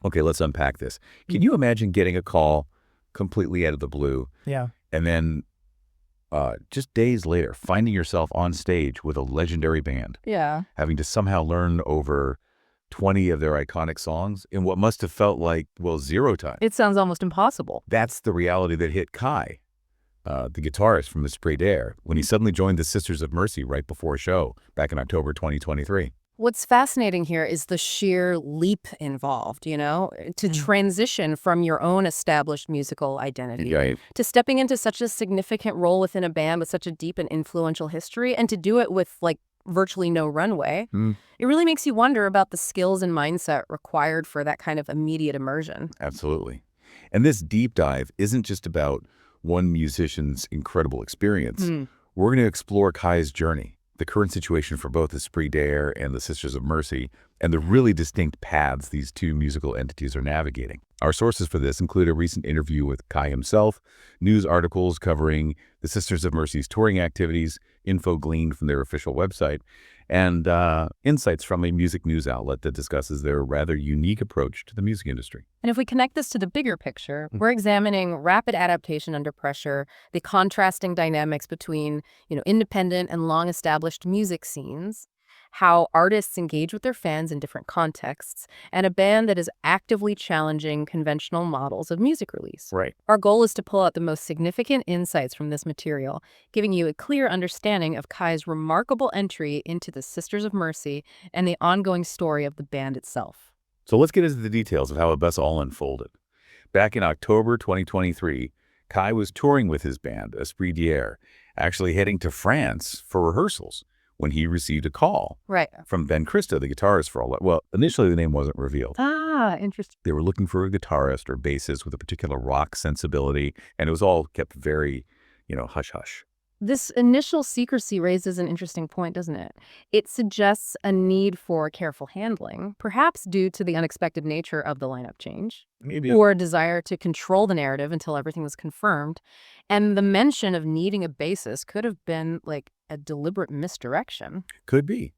Okay, let's unpack this. Can Mm. you imagine getting a call completely out of the blue Yeah. and then just days later finding yourself on stage with a legendary band, Yeah. having to somehow learn over 20 of their iconic songs in what must have felt like, well, zero time? It sounds almost impossible. That's the reality that hit Kai, the guitarist from EspritDAir, when he suddenly joined the Sisters of Mercy right before a show back in October 2023. What's fascinating here is the sheer leap involved, to transition from your own established musical identity Right. to stepping into such a significant role within a band with such a deep and influential history, and to do it with virtually no runway. It really makes you wonder about the skills and mindset required for that kind of immediate immersion. Absolutely. And this deep dive isn't just about one musician's incredible experience. We're going to explore Kai's journey, the current situation for both EspritDAir and the Sisters of Mercy, and the really distinct paths these two musical entities are navigating. Our sources for this include a recent interview with Kai himself, news articles covering the Sisters of Mercy's touring activities, info gleaned from their official website, and insights from a music news outlet that discusses their rather unique approach to the music industry. And if we connect this to the bigger picture, we're examining rapid adaptation under pressure, the contrasting dynamics between, independent and long-established music scenes, how artists engage with their fans in different contexts, and a band that is actively challenging conventional models of music release. Right. Our goal is to pull out the most significant insights from this material, giving you a clear understanding of Kai's remarkable entry into the Sisters of Mercy and the ongoing story of the band itself. So let's get into the details of how it best all unfolded. Back in October 2023, Kai was touring with his band, EspritDAir, actually heading to France for rehearsals when he received a call from Ben Christa, the guitarist for all that. Well, initially the name wasn't revealed. Ah, interesting. They were looking for a guitarist or bassist with a particular rock sensibility, and it was all kept very, hush-hush. This initial secrecy raises an interesting point, doesn't it? It suggests a need for careful handling, perhaps due to the unexpected nature of the lineup change, Maybe. or a desire to control the narrative until everything was confirmed. And the mention of needing a bassist could have been a deliberate misdirection. Could be.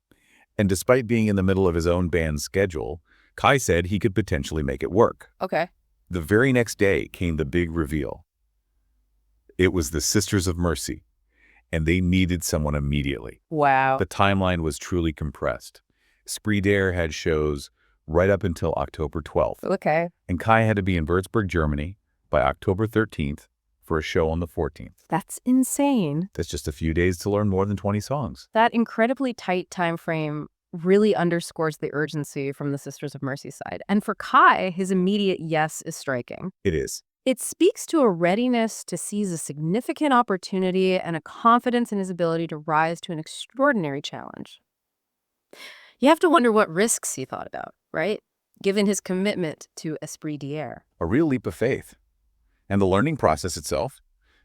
And despite being in the middle of his own band's schedule, Kai said he could potentially make it work. Okay. The very next day came the big reveal. It was the Sisters of Mercy, and they needed someone immediately. Wow. The timeline was truly compressed. EspritDAir had shows right up until October 12th. Okay. And Kai had to be in Würzburg, Germany by October 13th for a show on the 14th. That's insane. That's just a few days to learn more than 20 songs. That incredibly tight time frame really underscores the urgency from the Sisters of Mercy side. And for Kai, his immediate yes is striking. It is. It speaks to a readiness to seize a significant opportunity and a confidence in his ability to rise to an extraordinary challenge. You have to wonder what risks he thought about, right? Given his commitment to EspritDAir. A real leap of faith. And the learning process itself,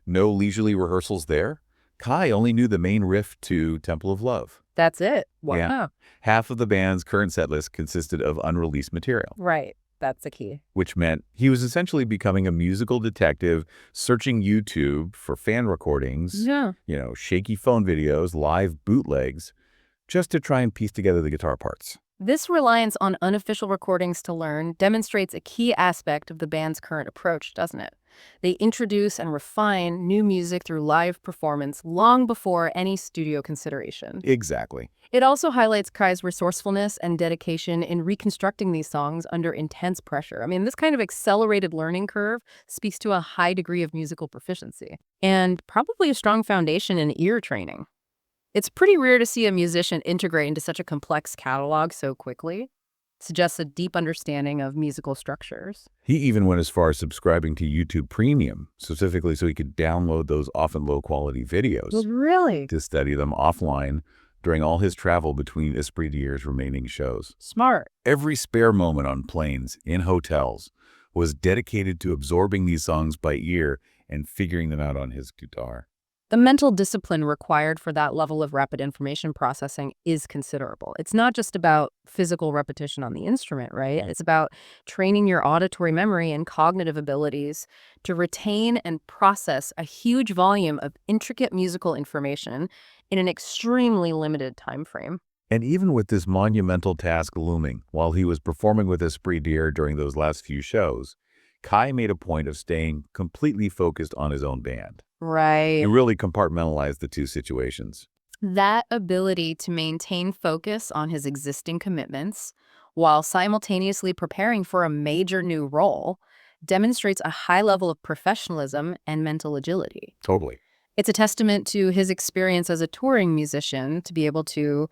no leisurely rehearsals there. Kai only knew the main riff to Temple of Love. That's it. Wow. Yeah. Half of the band's current set list consisted of unreleased material. Right. That's the key. Which meant he was essentially becoming a musical detective, searching YouTube for fan recordings, shaky phone videos, live bootlegs, just to try and piece together the guitar parts. This reliance on unofficial recordings to learn demonstrates a key aspect of the band's current approach, doesn't it? They introduce and refine new music through live performance long before any studio consideration. Exactly. It also highlights Kai's resourcefulness and dedication in reconstructing these songs under intense pressure. I mean, this kind of accelerated learning curve speaks to a high degree of musical proficiency and probably a strong foundation in ear training. It's pretty rare to see a musician integrate into such a complex catalog so quickly. Suggests a deep understanding of musical structures. He even went as far as subscribing to YouTube Premium, specifically so he could download those often low-quality videos. Well, really? To study them offline during all his travel between EspritDAir's remaining shows. Smart. Every spare moment on planes, in hotels, was dedicated to absorbing these songs by ear and figuring them out on his guitar. The mental discipline required for that level of rapid information processing is considerable. It's not just about physical repetition on the instrument, right? It's about training your auditory memory and cognitive abilities to retain and process a huge volume of intricate musical information in an extremely limited time frame. And even with this monumental task looming, while he was performing with EspritDAir during those last few shows, Kai made a point of staying completely focused on his own band. He Right. really compartmentalized the two situations. That ability to maintain focus on his existing commitments while simultaneously preparing for a major new role demonstrates a high level of professionalism and mental agility. Totally. It's a testament to his experience as a touring musician to be able to,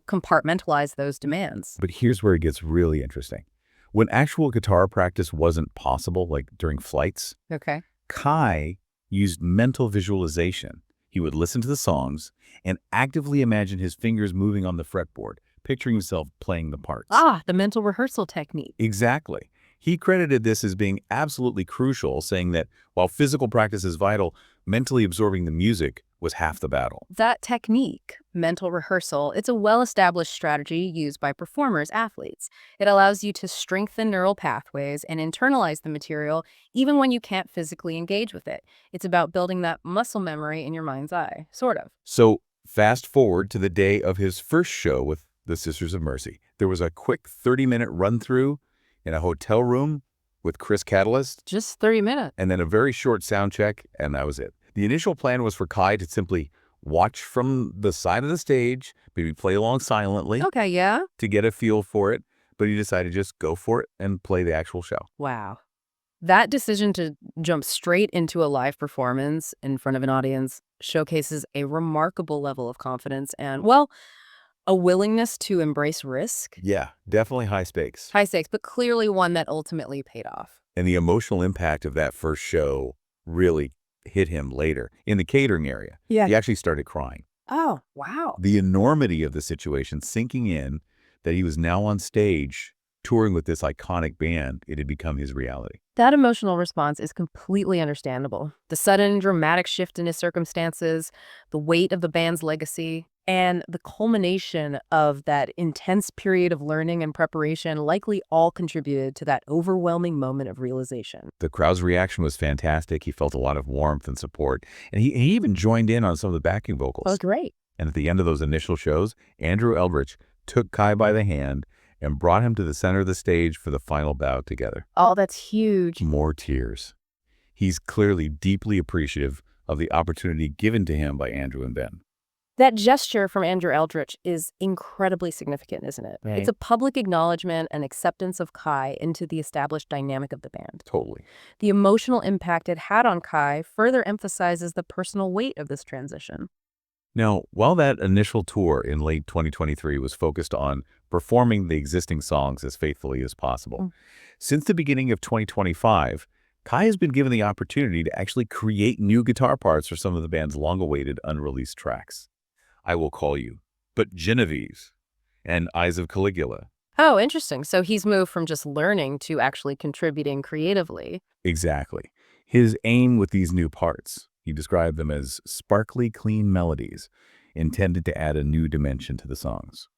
compartmentalize those demands. But here's where it gets really interesting. When actual guitar practice wasn't possible, like during flights, Okay. Kai used mental visualization. He would listen to the songs and actively imagine his fingers moving on the fretboard, picturing himself playing the parts. Ah, the mental rehearsal technique. Exactly. He credited this as being absolutely crucial, saying that while physical practice is vital, mentally absorbing the music was half the battle. That technique, mental rehearsal, it's a well-established strategy used by performers, athletes. It allows you to strengthen neural pathways and internalize the material even when you can't physically engage with it. It's about building that muscle memory in your mind's eye, sort of. So fast forward to the day of his first show with the Sisters of Mercy. There was a quick 30-minute run-through in a hotel room with Chris Catalyst, Just 30 minutes. and then a very short sound check, and that was it. The initial plan was for Kai to simply watch from the side of the stage, maybe play along silently Okay, yeah. to get a feel for it, but he decided to just go for it and play the actual show. Wow. That decision to jump straight into a live performance in front of an audience showcases a remarkable level of confidence and, well, a willingness to embrace risk. Yeah, definitely high stakes. High stakes, but clearly one that ultimately paid off. And the emotional impact of that first show really hit him later in the catering area. Yeah. He actually started crying. Oh, wow. The enormity of the situation sinking in that he was now on stage touring with this iconic band, it had become his reality. That emotional response is completely understandable. The sudden dramatic shift in his circumstances, the weight of the band's legacy, and the culmination of that intense period of learning and preparation likely all contributed to that overwhelming moment of realization. The crowd's reaction was fantastic. He felt a lot of warmth and support, and he even joined in on some of the backing vocals. Great. And at the end of those initial shows, Andrew Eldritch took Kai by the hand and brought him to the center of the stage for the final bow together. Oh, that's huge. More tears. He's clearly deeply appreciative of the opportunity given to him by Andrew and Ben. That gesture from Andrew Eldritch is incredibly significant, isn't it? Right. It's a public acknowledgement and acceptance of Kai into the established dynamic of the band. Totally. The emotional impact it had on Kai further emphasizes the personal weight of this transition. Now, while that initial tour in late 2023 was focused on performing the existing songs as faithfully as possible, since the beginning of 2025, Kai has been given the opportunity to actually create new guitar parts for some of the band's long-awaited unreleased tracks. I Will Call You, but Genevieve, and Eyes of Caligula. Oh, interesting. So he's moved from just learning to actually contributing creatively. Exactly. His aim with these new parts, he described them as sparkly, clean melodies intended to add a new dimension to the songs.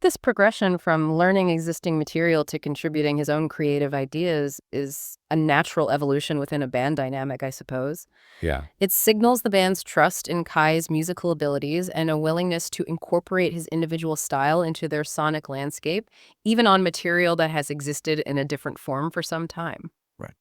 This progression from learning existing material to contributing his own creative ideas is a natural evolution within a band dynamic, I suppose. Yeah. It signals the band's trust in Kai's musical abilities and a willingness to incorporate his individual style into their sonic landscape, even on material that has existed in a different form for some time. Right.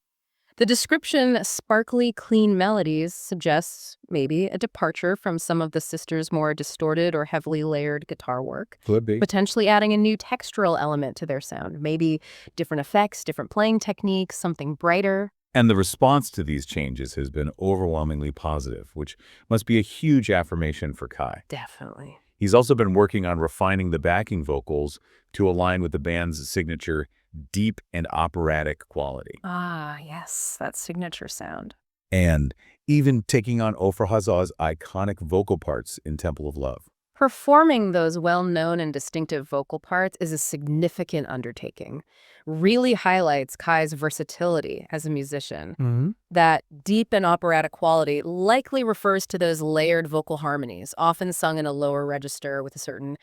The description, sparkly, clean melodies, suggests maybe a departure from some of the sisters' more distorted or heavily layered guitar work, Could be. potentially adding a new textural element to their sound, maybe different effects, different playing techniques, something brighter. And the response to these changes has been overwhelmingly positive, which must be a huge affirmation for Kai. Definitely. He's also been working on refining the backing vocals to align with the band's signature deep and operatic quality. Ah, yes, that signature sound. And even taking on Ofra Hazah's iconic vocal parts in Temple of Love. Performing those well-known and distinctive vocal parts is a significant undertaking. Really highlights Kai's versatility as a musician. That deep and operatic quality likely refers to those layered vocal harmonies, often sung in a lower register with a certain,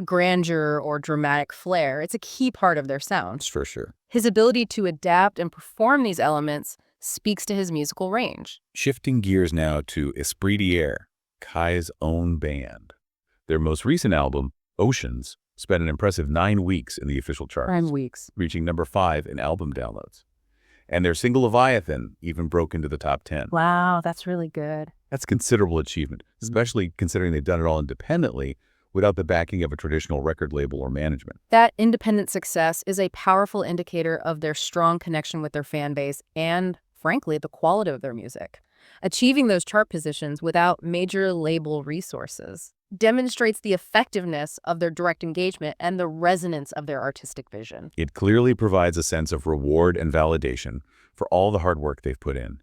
grandeur or dramatic flair. It's a key part of their sound. For sure. His ability to adapt and perform these elements speaks to his musical range. Shifting gears now to EspritDAir, Kai's own band. Their most recent album, Oceans spent an impressive 9 weeks in the official charts, 9 weeks. reaching number 5 in album downloads. And their single Leviathan even broke into the top 10. Wow, that's really good. That's considerable achievement, especially considering they've done it all independently without the backing of a traditional record label or management. That independent success is a powerful indicator of their strong connection with their fan base and, frankly, the quality of their music. Achieving those chart positions without major label resources demonstrates the effectiveness of their direct engagement and the resonance of their artistic vision. It clearly provides a sense of reward and validation for all the hard work they've put in.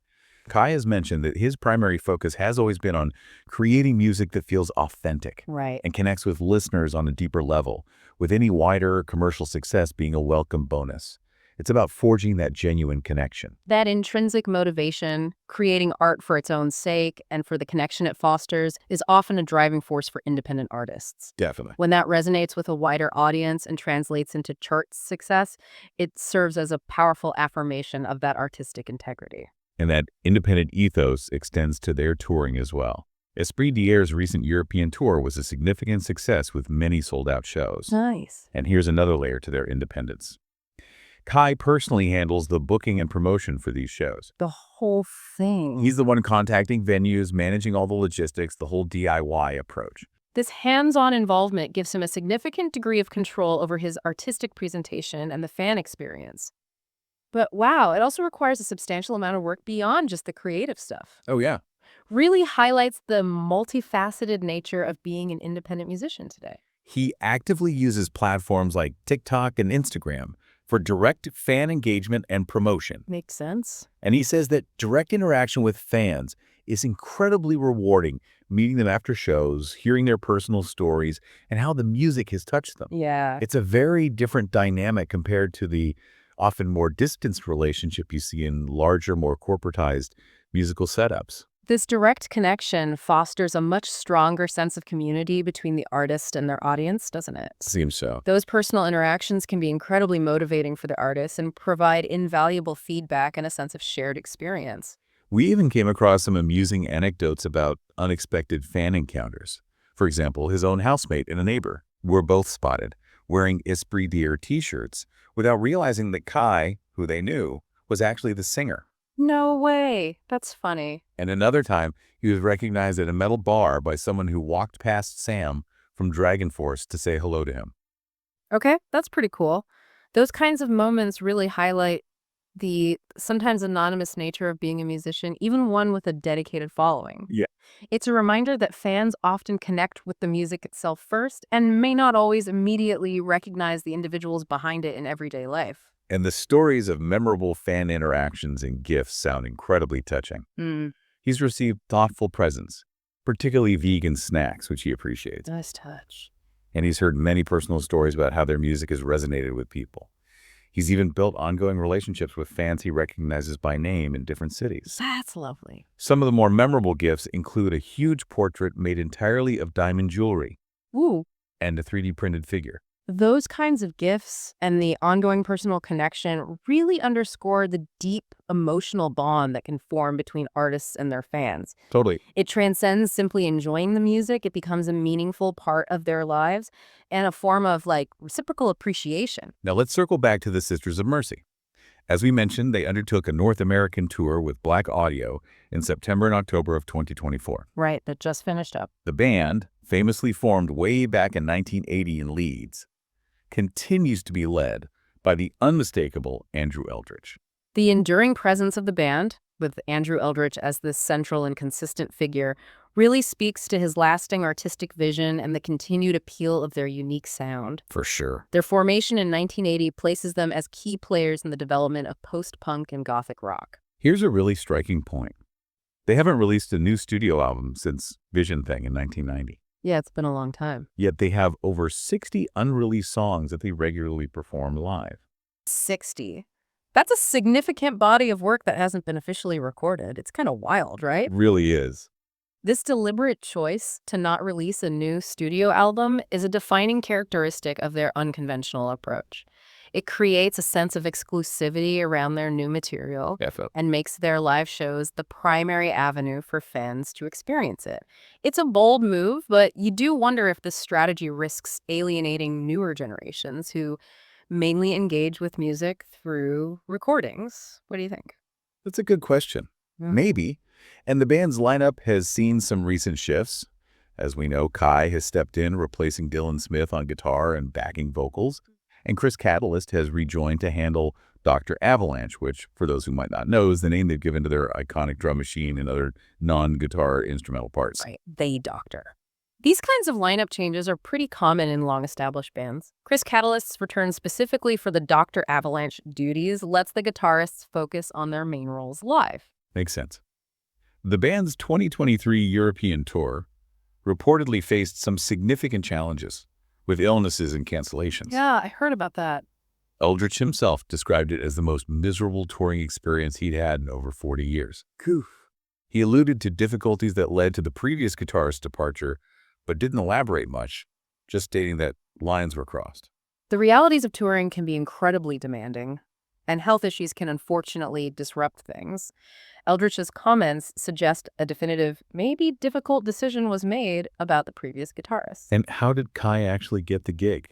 Kai has mentioned that his primary focus has always been on creating music that feels authentic Right. and connects with listeners on a deeper level, with any wider commercial success being a welcome bonus. It's about forging that genuine connection. That intrinsic motivation, creating art for its own sake and for the connection it fosters, is often a driving force for independent artists. Definitely. When that resonates with a wider audience and translates into chart success, it serves as a powerful affirmation of that artistic integrity. And that independent ethos extends to their touring as well. EspritDAir's recent European tour was a significant success with many sold-out shows. Nice. And here's another layer to their independence. Kai personally handles the booking and promotion for these shows. The whole thing. He's the one contacting venues, managing all the logistics, the whole DIY approach. This hands-on involvement gives him a significant degree of control over his artistic presentation and the fan experience. But wow, it also requires a substantial amount of work beyond just the creative stuff. Oh, yeah. Really highlights the multifaceted nature of being an independent musician today. He actively uses platforms like TikTok and Instagram for direct fan engagement and promotion. Makes sense. And he says that direct interaction with fans is incredibly rewarding, meeting them after shows, hearing their personal stories, and how the music has touched them. Yeah. It's a very different dynamic compared to the often more distanced relationship you see in larger, more corporatized musical setups. This direct connection fosters a much stronger sense of community between the artist and their audience, doesn't it? Seems so. Those personal interactions can be incredibly motivating for the artist and provide invaluable feedback and a sense of shared experience. We even came across some amusing anecdotes about unexpected fan encounters. For example, his own housemate and a neighbor were both spotted wearing EspritDAir t-shirts without realizing that Kai, who they knew, was actually the singer. No way. That's funny. And another time, he was recognized at a metal bar by someone who walked past Sam from Dragon Force to say hello to him. Okay, that's pretty cool. Those kinds of moments really highlight the sometimes anonymous nature of being a musician, even one with a dedicated following. Yeah. It's a reminder that fans often connect with the music itself first and may not always immediately recognize the individuals behind it in everyday life. And the stories of memorable fan interactions and gifts sound incredibly touching. He's received thoughtful presents, particularly vegan snacks, which he appreciates. Nice touch. And he's heard many personal stories about how their music has resonated with people. He's even built ongoing relationships with fans he recognizes by name in different cities. That's lovely. Some of the more memorable gifts include a huge portrait made entirely of diamond jewelry Ooh. and a 3D printed figure. Those kinds of gifts and the ongoing personal connection really underscore the deep emotional bond that can form between artists and their fans. Totally. It transcends simply enjoying the music. It becomes a meaningful part of their lives and a form of reciprocal appreciation. Now let's circle back to the Sisters of Mercy. As we mentioned, they undertook a North American tour with Black Audio in September and October of 2024. Right, that just finished up. The band, famously formed way back in 1980 in Leeds, continues to be led by the unmistakable Andrew Eldritch. The enduring presence of the band, with Andrew Eldritch as the central and consistent figure, really speaks to his lasting artistic vision and the continued appeal of their unique sound. For sure. Their formation in 1980 places them as key players in the development of post-punk and gothic rock. Here's a really striking point. They haven't released a new studio album since Vision Thing in 1990. Yeah, it's been a long time. Yet they have over 60 unreleased songs that they regularly perform live. 60. That's a significant body of work that hasn't been officially recorded. It's kind of wild, right? It really is. This deliberate choice to not release a new studio album is a defining characteristic of their unconventional approach. It creates a sense of exclusivity around their new material and makes their live shows the primary avenue for fans to experience it. It's a bold move, but you do wonder if this strategy risks alienating newer generations who mainly engage with music through recordings. What do you think? That's a good question. Maybe. And the band's lineup has seen some recent shifts. As we know, Kai has stepped in, replacing Dylan Smith on guitar and backing vocals. And Chris Catalyst has rejoined to handle Dr. Avalanche, which, for those who might not know, is the name they've given to their iconic drum machine and other non-guitar instrumental parts. Right, they doctor. These kinds of lineup changes are pretty common in long-established bands. Chris Catalyst's return specifically for the Dr. Avalanche duties lets the guitarists focus on their main roles live. Makes sense. The band's 2023 European tour reportedly faced some significant challenges, with illnesses and cancellations. Yeah, I heard about that. Eldritch himself described it as the most miserable touring experience he'd had in over 40 years. He alluded to difficulties that led to the previous guitarist's departure, but didn't elaborate much, just stating that lines were crossed. The realities of touring can be incredibly demanding, and health issues can unfortunately disrupt things. Eldritch's comments suggest a definitive, maybe difficult decision was made about the previous guitarist. And how did Kai actually get the gig?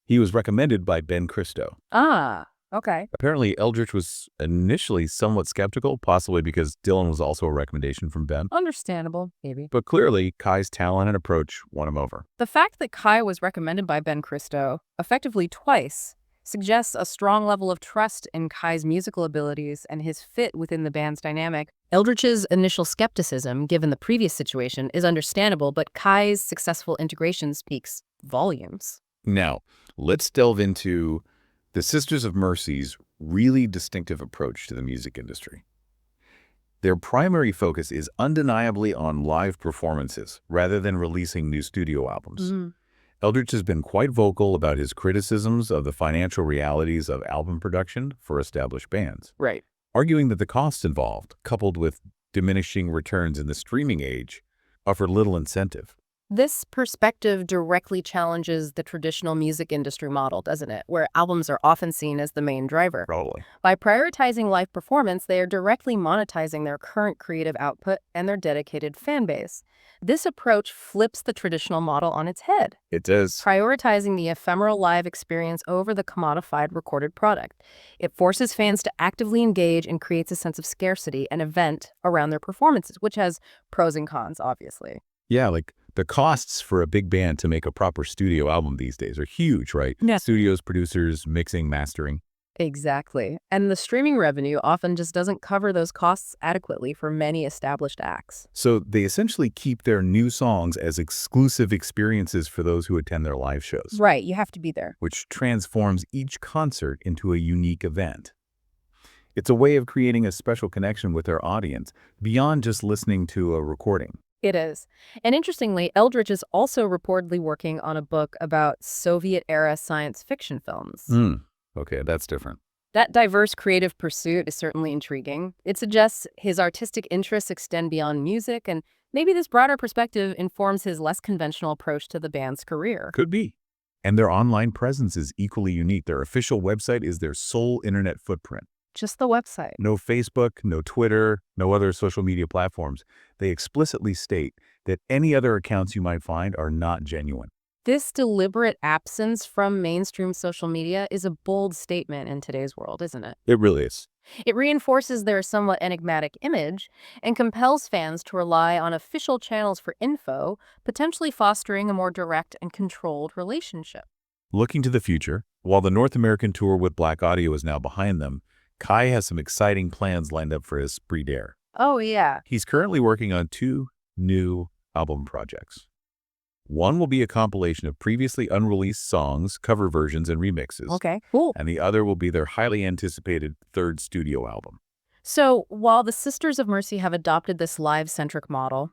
He was recommended by Ben Christo. Ah, okay. Apparently, Eldritch was initially somewhat skeptical, possibly because Dylan was also a recommendation from Ben. Understandable, maybe. But clearly, Kai's talent and approach won him over. The fact that Kai was recommended by Ben Christo effectively twice suggests a strong level of trust in Kai's musical abilities and his fit within the band's dynamic. Eldritch's initial skepticism, given the previous situation, is understandable, but Kai's successful integration speaks volumes. Now, let's delve into the Sisters of Mercy's really distinctive approach to the music industry. Their primary focus is undeniably on live performances rather than releasing new studio albums. Eldritch has been quite vocal about his criticisms of the financial realities of album production for established bands. Right. Arguing that the costs involved, coupled with diminishing returns in the streaming age, offer little incentive. This perspective directly challenges the traditional music industry model, doesn't it? Where albums are often seen as the main driver. Probably. By prioritizing live performance, they are directly monetizing their current creative output and their dedicated fan base. This approach flips the traditional model on its head, It does. prioritizing the ephemeral live experience over the commodified recorded product. It forces fans to actively engage and creates a sense of scarcity and event around their performances, which has pros and cons, obviously. Yeah, like the costs for a big band to make a proper studio album these days are huge, right? Yeah. Studios, producers, mixing, mastering. Exactly. And the streaming revenue often just doesn't cover those costs adequately for many established acts. So they essentially keep their new songs as exclusive experiences for those who attend their live shows. Right, you have to be there. Which transforms each concert into a unique event. It's a way of creating a special connection with their audience beyond just listening to a recording. It is. And interestingly, Eldritch is also reportedly working on a book about Soviet-era science fiction films. Okay, that's different. That diverse creative pursuit is certainly intriguing. It suggests his artistic interests extend beyond music, and maybe this broader perspective informs his less conventional approach to the band's career. Could be. And their online presence is equally unique. Their official website is their sole internet footprint. Just the website. No Facebook, no Twitter, no other social media platforms. They explicitly state that any other accounts you might find are not genuine. This deliberate absence from mainstream social media is a bold statement in today's world, isn't it? It really is. It reinforces their somewhat enigmatic image and compels fans to rely on official channels for info, potentially fostering a more direct and controlled relationship. Looking to the future, while the North American tour with Black Audio is now behind them, Kai has some exciting plans lined up for EspritDAir. Oh, yeah. He's currently working on 2 new album projects. One will be a compilation of previously unreleased songs, cover versions, and remixes. Okay, cool. And the other will be their highly anticipated 3rd studio album. So, while the Sisters of Mercy have adopted this live-centric model,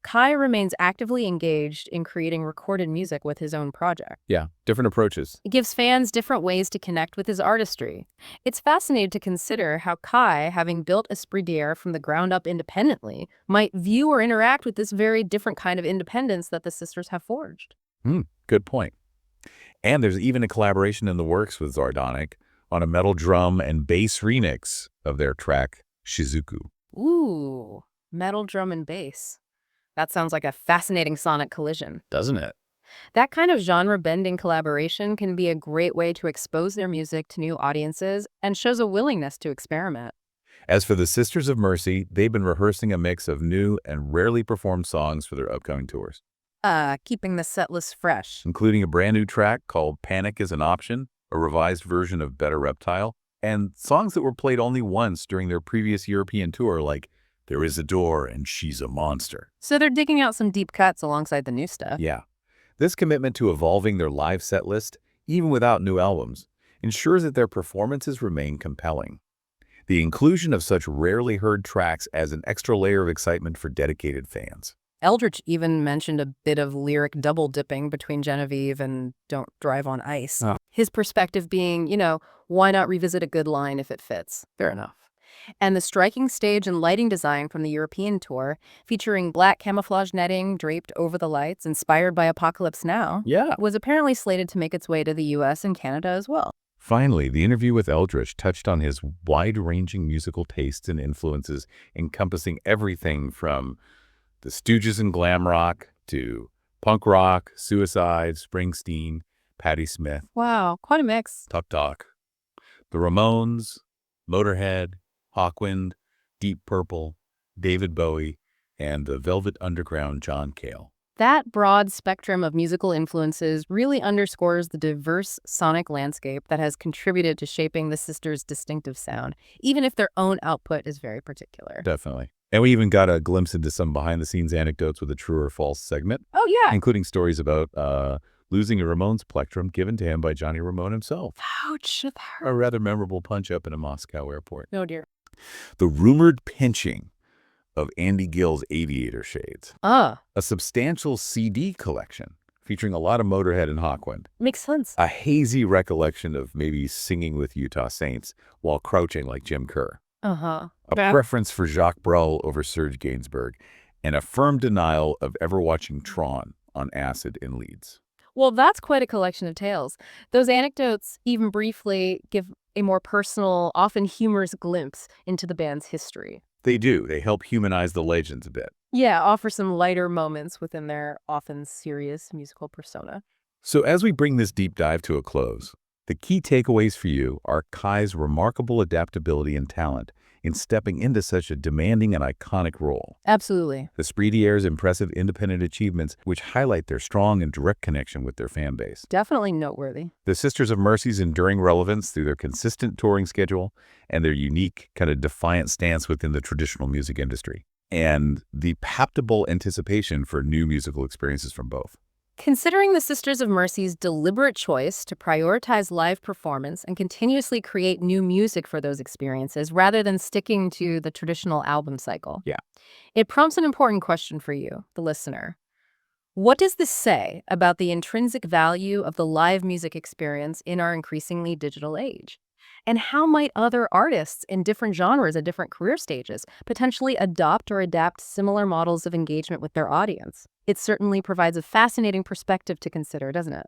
Kai remains actively engaged in creating recorded music with his own project. Yeah, different approaches. It gives fans different ways to connect with his artistry. It's fascinating to consider how Kai, having built EspritDAir from the ground up independently, might view or interact with this very different kind of independence that the sisters have forged. Good point. And there's even a collaboration in the works with Zardonic on a metal drum and bass remix of their track Shizuku. Ooh, metal drum and bass. That sounds like a fascinating sonic collision. Doesn't it? That kind of genre-bending collaboration can be a great way to expose their music to new audiences and shows a willingness to experiment. As for the Sisters of Mercy, they've been rehearsing a mix of new and rarely performed songs for their upcoming tours, Keeping the set list fresh. including a brand new track called Panic is an Option, a revised version of Better Reptile, and songs that were played only once during their previous European tour, like There Is a Door and She's a Monster. So they're digging out some deep cuts alongside the new stuff. Yeah. This commitment to evolving their live set list, even without new albums, ensures that their performances remain compelling. The inclusion of such rarely heard tracks adds an extra layer of excitement for dedicated fans. Eldritch even mentioned a bit of lyric double-dipping between Genevieve and Don't Drive on Ice. Oh. His perspective being, why not revisit a good line if it fits? Fair enough. And the striking stage and lighting design from the European tour, featuring black camouflage netting draped over the lights inspired by Apocalypse Now, Yeah. was apparently slated to make its way to the US and Canada as well. Finally, the interview with Eldritch touched on his wide-ranging musical tastes and influences, encompassing everything from the Stooges and glam rock to punk rock, Suicide, Springsteen, Patti Smith, Wow, quite a mix. Tuk Tuk, the Ramones, Motorhead, Hawkwind, Deep Purple, David Bowie, and the Velvet Underground John Cale. That broad spectrum of musical influences really underscores the diverse sonic landscape that has contributed to shaping the Sisters' distinctive sound, even if their own output is very particular. Definitely. And we even got a glimpse into some behind-the-scenes anecdotes with a true or false segment, Oh, yeah. including stories about losing a Ramones plectrum given to him by Johnny Ramone himself. Ouch, that A hurt. rather memorable punch-up in a Moscow airport. Oh, dear. The rumored pinching of Andy Gill's Aviator Shades. A substantial CD collection featuring a lot of Motorhead and Hawkwind. Makes sense. A hazy recollection of maybe singing with Utah Saints while crouching like Jim Kerr. Uh-huh. A preference for Jacques Brel over Serge Gainsbourg, and a firm denial of ever watching Tron on acid in Leeds. Well, that's quite a collection of tales. Those anecdotes, even briefly, give a more personal, often humorous glimpse into the band's history. They do. They help humanize the legends a bit. Yeah, offer some lighter moments within their often serious musical persona. So as we bring this deep dive to a close, the key takeaways for you are Kai's remarkable adaptability and talent in stepping into such a demanding and iconic role. Absolutely. EspritDAir's impressive independent achievements, which highlight their strong and direct connection with their fan base. Definitely noteworthy. The Sisters of Mercy's enduring relevance through their consistent touring schedule and their unique, kind of defiant stance within the traditional music industry. And the palpable anticipation for new musical experiences from both. Considering the Sisters of Mercy's deliberate choice to prioritize live performance and continuously create new music for those experiences rather than sticking to the traditional album cycle. Yeah. It prompts an important question for you, the listener. What does this say about the intrinsic value of the live music experience in our increasingly digital age? And how might other artists in different genres at different career stages potentially adopt or adapt similar models of engagement with their audience? It certainly provides a fascinating perspective to consider, doesn't it?